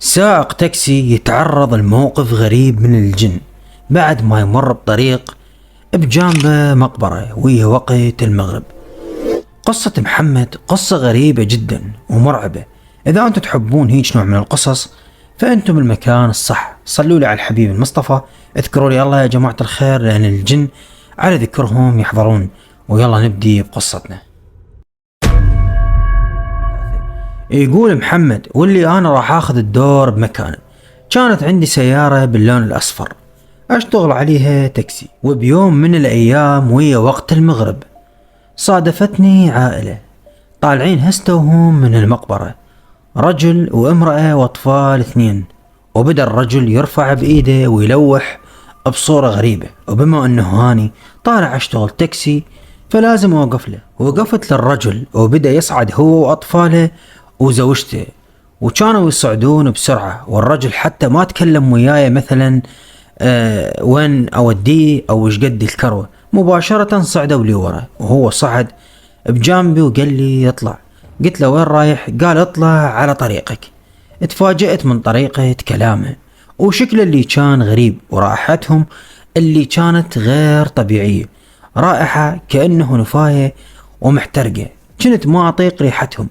سائق تاكسي يتعرض لموقف غريب من الجن بعد ما يمر بطريق بجانبه مقبرة وهي وقت المغرب. قصة محمد قصة غريبة جدا ومرعبة. إذا أنتم تحبون هيج نوع من القصص فأنتم بالمكان الصح. صلوا لي على الحبيب المصطفى، اذكروا لي الله يا جماعة الخير، لأن الجن على ذكرهم يحضرون. ويلا نبدي بقصتنا. يقول محمد: واللي أنا راح أخذ الدور بمكانه. كانت عندي سيارة باللون الأصفر أشتغل عليها تاكسي، وبيوم من الأيام وهي وقت المغرب صادفتني عائلة طالعين هستوهم من المقبرة، رجل وامرأة وأطفال 2. وبدأ الرجل يرفع بإيده ويلوح بصورة غريبة، وبما أنه هاني طالع أشتغل تاكسي فلازم أوقف له. وقفت للرجل وبدأ يصعد هو وأطفاله وزوجته، وكانوا يصعدون بسرعة، والرجل حتى ما تكلم وياي مثلا وين أوديه أو إيش قد الكروة، مباشرة صعدوا لي ورا. وهو صعد بجانبي وقال لي اطلع. قلت له وين رايح؟ قال اطلع على طريقك. اتفاجأت من طريقة كلامه وشكله اللي كان غريب، ورائحتهم اللي كانت غير طبيعية، رائحة كأنه نفاية ومحترقة، كنت ما أطيق ريحتهم.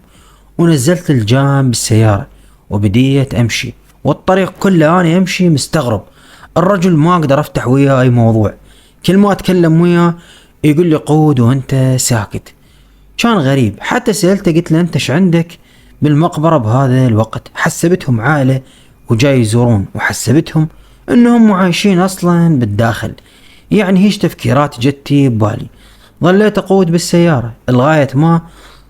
ونزلت الجانب بالسيارة وبديت أمشي، والطريق كله أنا أمشي مستغرب. الرجل ما أقدر أفتح وياه أي موضوع، كل ما أتكلم وياه يقول لي قود وأنت ساكت. كان غريب. حتى سألته قلت له أنت إيش عندك بالمقبرة بهذا الوقت؟ حسبتهم عائلة وجاي يزورون، وحسبتهم أنهم عايشين أصلا بالداخل. يعني هيش تفكيرات جتي ببالي. ظليت أقود بالسيارة لغاية ما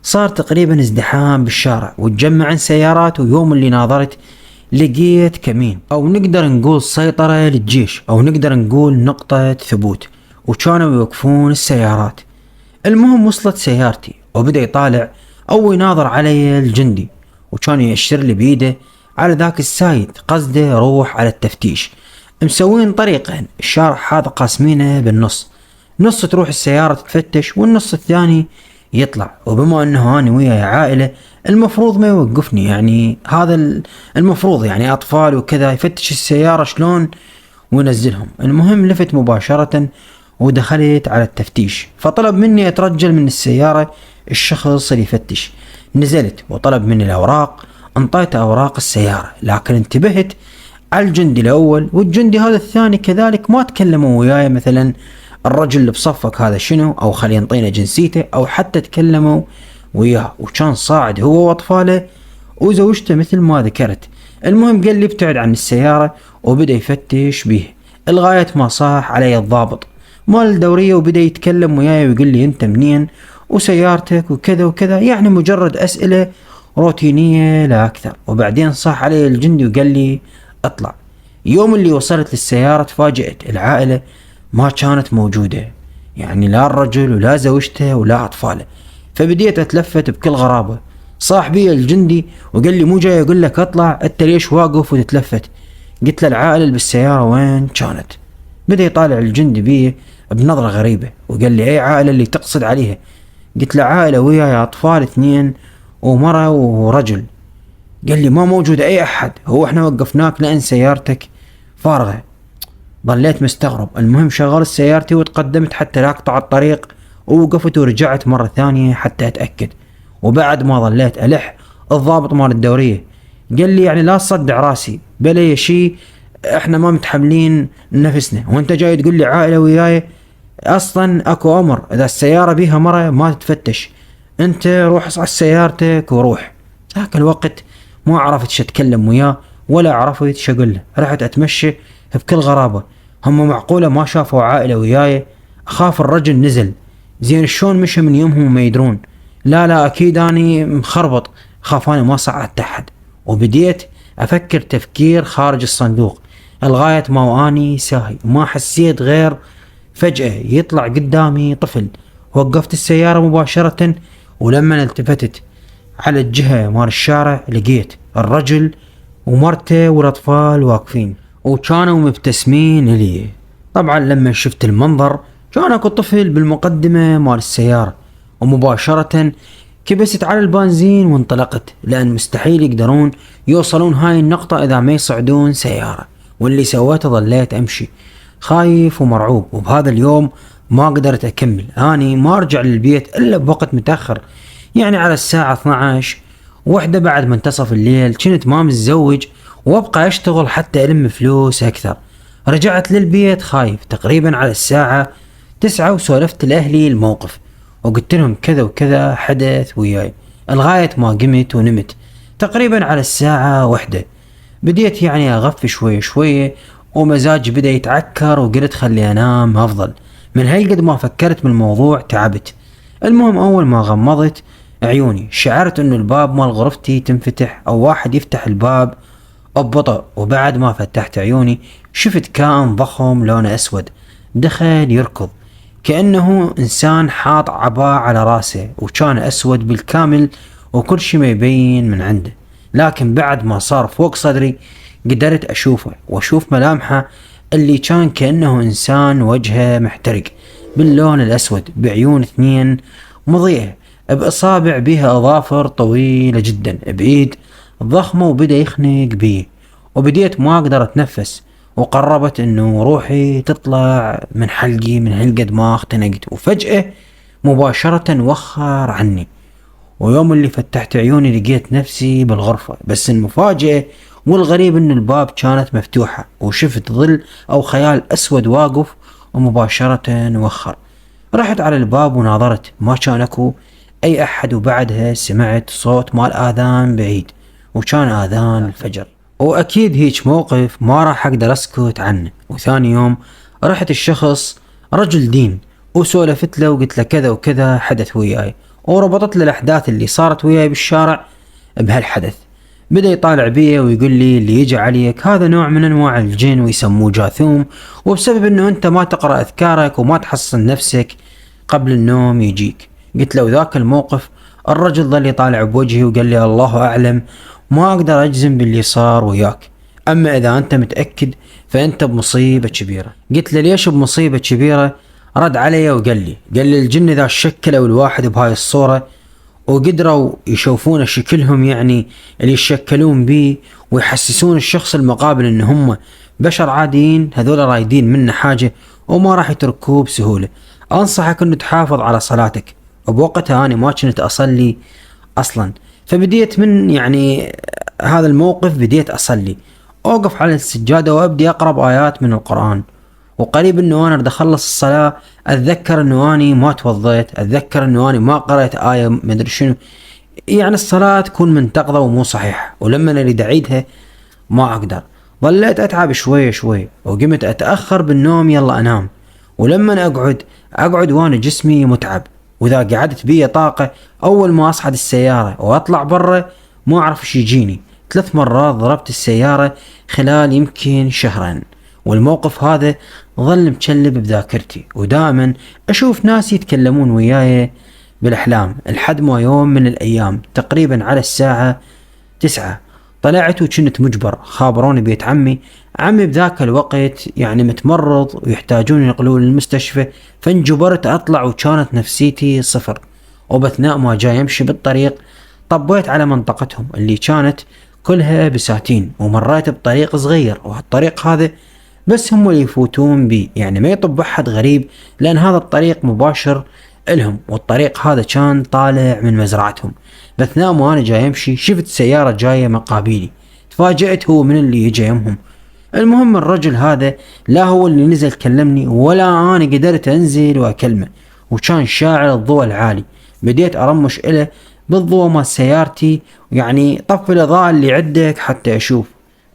صار تقريبا ازدحام بالشارع وتجمع سيارات. ويوم اللي ناظرت لقيت كمين، او نقدر نقول سيطرة للجيش، او نقدر نقول نقطة ثبوت، وكانوا يوقفون السيارات. المهم وصلت سيارتي وبدأ يطالع او يناظر علي الجندي، وكان يأشر لي بيده على ذاك السايد، قصده روح على التفتيش. مسوين طريقين، الشارع هذا قاسمينه بالنص، نص تروح السيارة تتفتش والنص الثاني يطلع. وبما انه انا ويا عائلة المفروض ما يوقفني، يعني هذا المفروض يعني اطفال وكذا، يفتش السيارة شلون وينزلهم. المهم لفت مباشرة ودخلت على التفتيش، فطلب مني اترجل من السيارة الشخص اللي يفتش. نزلت وطلب مني الاوراق، انطيت اوراق السيارة، لكن انتبهت على الجندي الاول والجندي هذا الثاني كذلك ما تكلموا وياي مثلا الرجل اللي بصفك هذا شنو، او خلي ينطينا جنسيته، او حتى تكلموا وياه. وكان صاعد هو واطفاله وزوجته مثل ما ذكرت. المهم قال لي ابتعد عن السيارة، وبدأ يفتش به لغاية ما صاح علي الضابط مال الدورية، وبدأ يتكلم وياي ويقول لي انت منين وسيارتك وكذا وكذا، يعني مجرد اسئلة روتينية لا اكثر. وبعدين صاح علي الجندي وقال لي اطلع. يوم اللي وصلت للسيارة تفاجأت العائلة ما كانت موجودة، يعني لا الرجل ولا زوجته ولا أطفاله. فبديت أتلفت بكل غرابة. صاح بي الجندي وقال لي مو جاي أقول لك أطلع، أنت ليش واقف وتتلفت؟ قلت له العائلة اللي بالسيارة وين كانت؟ بدأ يطالع الجندي بي بنظرة غريبة وقال لي أي عائلة اللي تقصد عليها؟ قلت له عائلة وياي أطفال 2 ومرأة ورجل. قال لي ما موجود أي أحد، هو إحنا وقفناك لأن سيارتك فارغة. ظليت مستغرب. المهم شغلت سيارتي وتقدمت حتى لا اقطع الطريق، ووقفت ورجعت مرة ثانية حتى اتأكد. وبعد ما ظليت ألح الضابط مال الدورية قال لي يعني لا تصدع راسي بلا شي، احنا ما متحملين نفسنا، وانت جاي تقول لي عائلة وياي؟ اصلا اكو امر، اذا السيارة بيها مرة ما تتفتش، انت روح اصعد سيارتك وروح. ذاك الوقت ما عرفت شو اتكلم وياه ولا عرفت شو اقول له. رحت اتمشى بكل غرابة. هم معقولة ما شافوا عائلة وياي؟ اخاف الرجل نزل زين شلون مشى من يومهم وما يدرون؟ لا اكيد اني مخربط، خاف انا ما صعدت احد. وبديت افكر تفكير خارج الصندوق لغاية ما واني ساهي، ما حسيت غير فجأة يطلع قدامي طفل. وقفت السيارة مباشرة، ولما التفتت على الجهة مال الشارع لقيت الرجل ومرته والاطفال واقفين وكانوا مبتسمين لي. طبعا لما شفت المنظر كان اكو طفل بالمقدمة مال السيارة، ومباشرة كبست على البنزين وانطلقت، لأن مستحيل يقدرون يوصلون هاي النقطة إذا ما يصعدون سيارة. واللي سويته ظليت أمشي خايف ومرعوب. وبهذا اليوم ما قدرت أكمل، أني ما أرجع للبيت إلا بوقت متأخر، يعني على الساعة 12 وحدة بعد منتصف الليل. كنت ما متزوج وابقى أشتغل حتى ألم فلوس أكثر. رجعت للبيت خايف تقريبا على الساعة 9، وسولفت لأهلي الموقف وقلت لهم كذا وكذا حدث وياي، لغاية ما قمت ونمت تقريبا على الساعة 1. بديت يعني أغف شوية شوية ومزاجي بدأ يتعكر، وقلت خلي أنام أفضل من هاي. قد ما فكرت بالموضوع تعبت. المهم أول ما غمضت عيوني شعرت إنه الباب مال غرفتي تنفتح أو واحد يفتح الباب ببطء. وبعد ما فتحت عيوني شفت كائن ضخم لونه أسود دخل يركض كأنه إنسان حاط عباءة على راسه، وكان أسود بالكامل وكل شي ما يبين من عنده. لكن بعد ما صار فوق صدري قدرت أشوفه وأشوف ملامحه اللي كان كأنه إنسان وجهه محترق باللون الأسود، بعيون 2 مضيئة، بإصابع بها أظافر طويلة جدا، بإيد ضخمة، وبدأ يخنق بي. وبديت ما أقدر أتنفس، وقربت إنه روحي تطلع من حلقي من هالقد ما اختنقت. وفجأة مباشرة وخر عني، ويوم اللي فتحت عيوني لقيت نفسي بالغرفة. بس المفاجأة والغريب إن الباب كانت مفتوحة، وشفت ظل أو خيال أسود واقف ومباشرة وخر. رحت على الباب وناظرت، ما كان اكو أي أحد. وبعدها سمعت صوت مال آذان بعيد، وكان آذان الفجر. وأكيد هيك موقف ما راح أقدر أسكت عنه. وثاني يوم رحت الشخص رجل دين وسولفت له وقلت له كذا وكذا حدث وياي، وربطت له الأحداث اللي صارت وياي بالشارع بهالحدث. بدأ يطالع بي ويقول لي اللي يجي عليك هذا نوع من أنواع الجن ويسموه جاثوم، وبسبب أنه أنت ما تقرأ أذكارك وما تحصن نفسك قبل النوم يجيك. قلت له ذاك الموقف الرجل ظل يطالع بوجهي وقال لي الله أعلم، ما أقدر أجزم باللي صار وياك، أما إذا أنت متأكد فأنت بمصيبة كبيرة. قلت له ليش بمصيبة كبيرة؟ رد علي وقال لي الجن إذا شكلوا الواحد بهاي الصورة وقدروا يشوفون شكلهم، يعني اللي يشكلون بيه ويحسسون الشخص المقابل إن هم بشر عاديين، هذول رايدين منه حاجة وما راح يتركوه بسهولة. أنصحك إنه تحافظ على صلاتك. وبوقتها أنا ما كنت أصلي أصلا، فبديت من يعني هذا الموقف بديت أصلي، أوقف على السجادة وأبدي أقرأ آيات من القرآن. وقريب إنه أنا بدي أخلص الصلاة أتذكر إنه أنا ما توضيت، أتذكر إنه أنا ما قرأت آية مدري شنو، يعني الصلاة تكون منتقضة ومو صحيحة. ولما أنا أريد أعيدها ما أقدر. ظليت أتعب شوية شوية وقمت أتأخر بالنوم، يلا أنام. ولما أقعد وأنا جسمي متعب، وإذا قعدت بي طاقة أول ما أصعد السيارة وأطلع برا ما أعرف إيش يجيني. 3 مرات ضربت السيارة خلال يمكن 2 شهر. والموقف هذا ظل مشلب بذاكرتي، ودائما أشوف ناس يتكلمون وياي بالأحلام. لحد ما يوم من الأيام تقريبا على الساعة 9 طلعت وكنت مجبر. خابروني بيت عمي بذاك الوقت يعني متمرض ويحتاجون ينقلون للمستشفى، فانجبرت أطلع وكانت نفسيتي صفر. وبثناء ما جاي يمشي بالطريق طبيت على منطقتهم اللي كانت كلها بساتين، ومريت بطريق صغير، وهالطريق هذا بس هم اللي يفوتون بي، يعني ما يطب أحد غريب، لأن هذا الطريق مباشر إلهم، والطريق هذا كان طالع من مزرعتهم. بثناء ما أنا جاي أمشي شفت سيارة جاية مقابلي، تفاجأت هو من اللي يجي يمهم. المهم الرجل هذا لا هو اللي نزل كلمني ولا أنا قدرت أنزل وأكلمه، وكان شاعل الضوء العالي. بديت أرمش إله بالضوء مال سيارتي، يعني طفي الإضاءة اللي عندك حتى أشوف،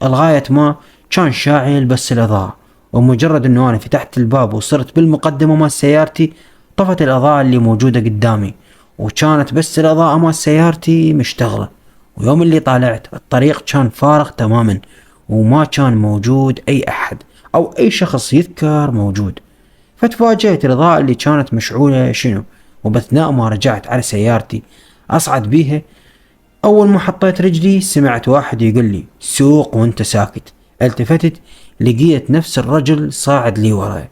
لغاية ما كان شاعل بس الإضاءة. ومجرد أنه أنا فتحت الباب وصرت بالمقدمة مال سيارتي طفت الإضاءة اللي موجودة قدامي، وكانت بس الإضاءة مال سيارتي مشتغلة. ويوم اللي طالعت الطريق كان فارغ تماما، وما كان موجود أي أحد أو أي شخص يذكر موجود. فتفاجأت الإضاءة اللي كانت مشعولة شنو. وبثناء ما رجعت على سيارتي أصعد بيها، أول ما حطيت رجلي سمعت واحد يقول لي سوق وانت ساكت. التفتت لقيت نفس الرجل صاعد لي وراي.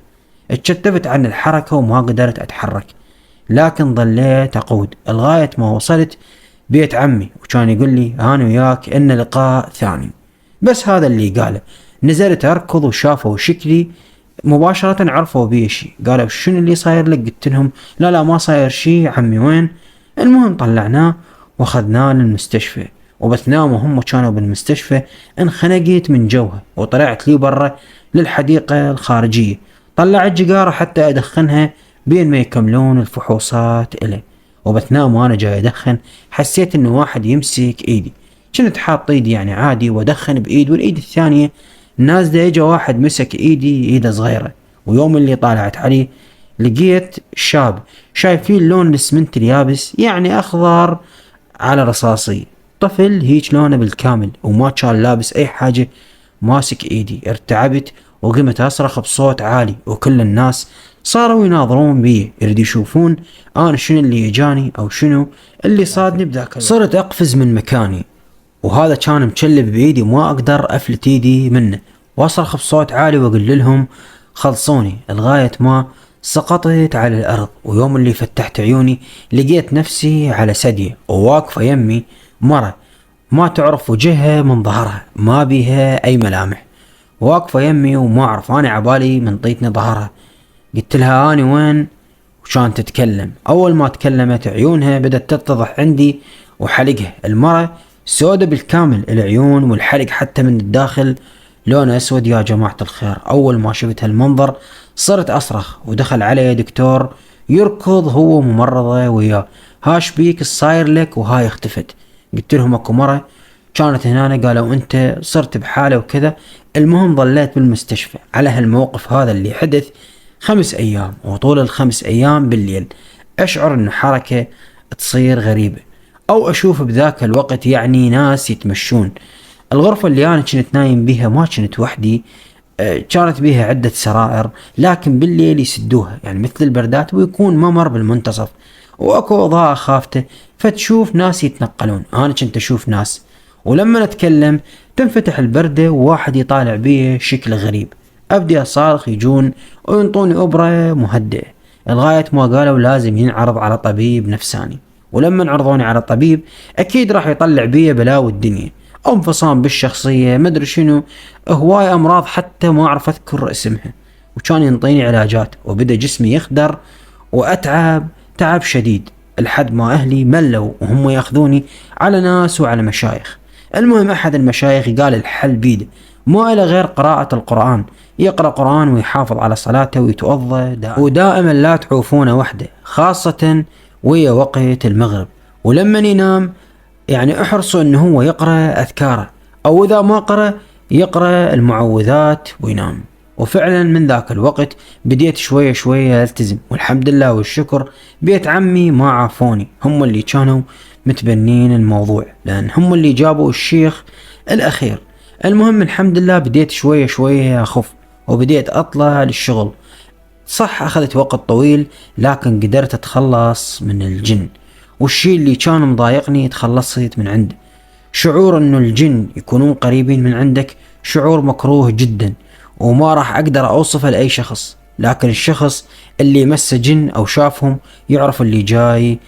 اتشتفت عن الحركة وما قدرت أتحرك، لكن ظليت أقود لغاية ما وصلت بيت عمي، وكان يقول لي أنا وياك إن لقاء ثاني. بس هذا اللي قاله. نزلت أركض وشافوا شكلي مباشرة عرفوا بي شي، قالوا شنو اللي صاير لك؟ قلت لهم لا ما صاير شي، عمي وين؟ المهم طلعناه واخذناه للمستشفى وبثناه وهم كانوا بالمستشفى. انخنقت من جوها وطلعت لي برا للحديقة الخارجية، طلعت جيجارة حتى ادخنها بين ما يكملون الفحوصات إلي. وبثناه وانا جاي ادخن حسيت انه واحد يمسك ايدي، كنت حاط ايدي يعني عادي وادخن بايد والايد الثانية نازلة. اجا واحد مسك ايدي، ايده صغيرة، ويوم اللي طالعت عليه لقيت شاب شايفين لون الاسمنت اليابس يعني اخضر على رصاصي، طفل هيج لونه بالكامل وما كان لابس اي حاجة، ماسك ايدي. ارتعبت وقمت اصرخ بصوت عالي، وكل الناس صاروا يناظرون بي يريد يشوفون انا شنو اللي اجاني او شنو اللي صادني بذاك. صرت اقفز من مكاني وهذا كان مشلب بايدي وما اقدر افلت ايدي منه، واصرخ بصوت عالي واقول لهم خلصوني، لغاية ما سقطت على الارض. ويوم اللي فتحت عيوني لقيت نفسي على سدية وواقفة يمي مرة ما تعرف وجهها من ظهرها، ما بيها اي ملامح، واقفة يمي وما اعرف انا عبالي من طيتني ظهرها. قلت لها اني وين؟ وكانت تتكلم. اول ما تكلمت عيونها بدأت تتضح عندي، وحلقها المرة سودة بالكامل، العيون والحلق حتى من الداخل لونه اسود. يا جماعة الخير اول ما شفت هالمنظر صرت اصرخ، ودخل علي دكتور يركض هو ممرضة وياه، هاش بيك الصاير لك؟ وهاي اختفت. قلت لهم اكو مرة كانت هنا قالوا انت صرت بحالة وكذا. المهم ظليت بالمستشفى على هالموقف هذا اللي حدث 5 ايام، وطول ال5 ايام بالليل اشعر ان حركة تصير غريبة او اشوف بذاك الوقت يعني ناس يتمشون. الغرفة اللي انا كنت نايم بيها ما كنت وحدي، كانت بيها عدة سرائر، لكن بالليل يسدوها يعني مثل البردات ويكون ممر بالمنتصف واكو اضاءة خافتة، فتشوف ناس يتنقلون. انا كنت اشوف ناس، ولما نتكلم تنفتح البردة وواحد يطالع بيه شكل غريب. ابدي اصارخ يجون وينطوني ابرة مهدئة، لغاية ما قالوا لازم ينعرض على طبيب نفساني. ولما عرضوني على طبيب اكيد راح يطلع بيه بلاوي الدنيا، او انفصام بالشخصية مدري شنو، هواي امراض حتى ما اعرف اذكر اسمها. وكان ينطيني علاجات وبدأ جسمي يخدر واتعب تعب شديد، لحد ما اهلي ملوا وهم ياخذوني على ناس وعلى مشايخ. المهم احد المشايخ قال الحل بيده، ما إلى غير قراءة القرآن، يقرأ قرآن ويحافظ على صلاته ويتوضى ودائما لا تعوفونه وحده، خاصة ويا وقت المغرب. ولما ينام يعني احرصوا انه هو يقرأ اذكاره، او اذا ما قرأ يقرأ المعوذات وينام. وفعلا من ذاك الوقت بديت شوية شوية التزم، والحمد لله والشكر بيت عمي ما عافوني، هم اللي كانوا متبنين الموضوع لان هم اللي جابوا الشيخ الاخير. المهم الحمد لله بديت شوية شوية اخف وبديت اطلع للشغل. صح اخذت وقت طويل لكن قدرت اتخلص من الجن، والشي اللي كان مضايقني تخلصت من عنده. شعور انه الجن يكونون قريبين من عندك شعور مكروه جدا، وما راح اقدر اوصفه لاي شخص، لكن الشخص اللي مس جن او شافهم يعرف اللي جاي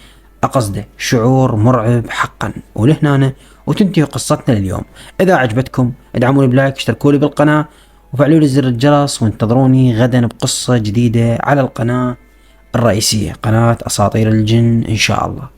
اقصده. شعور مرعب حقا. ولهنا وتنتهي قصتنا لليوم. اذا عجبتكم ادعموني بلايك، اشتركوا لي بالقناة وفعلوا لي زر الجرس، وانتظروني غدا بقصة جديدة على القناة الرئيسية، قناة اساطير الجن ان شاء الله.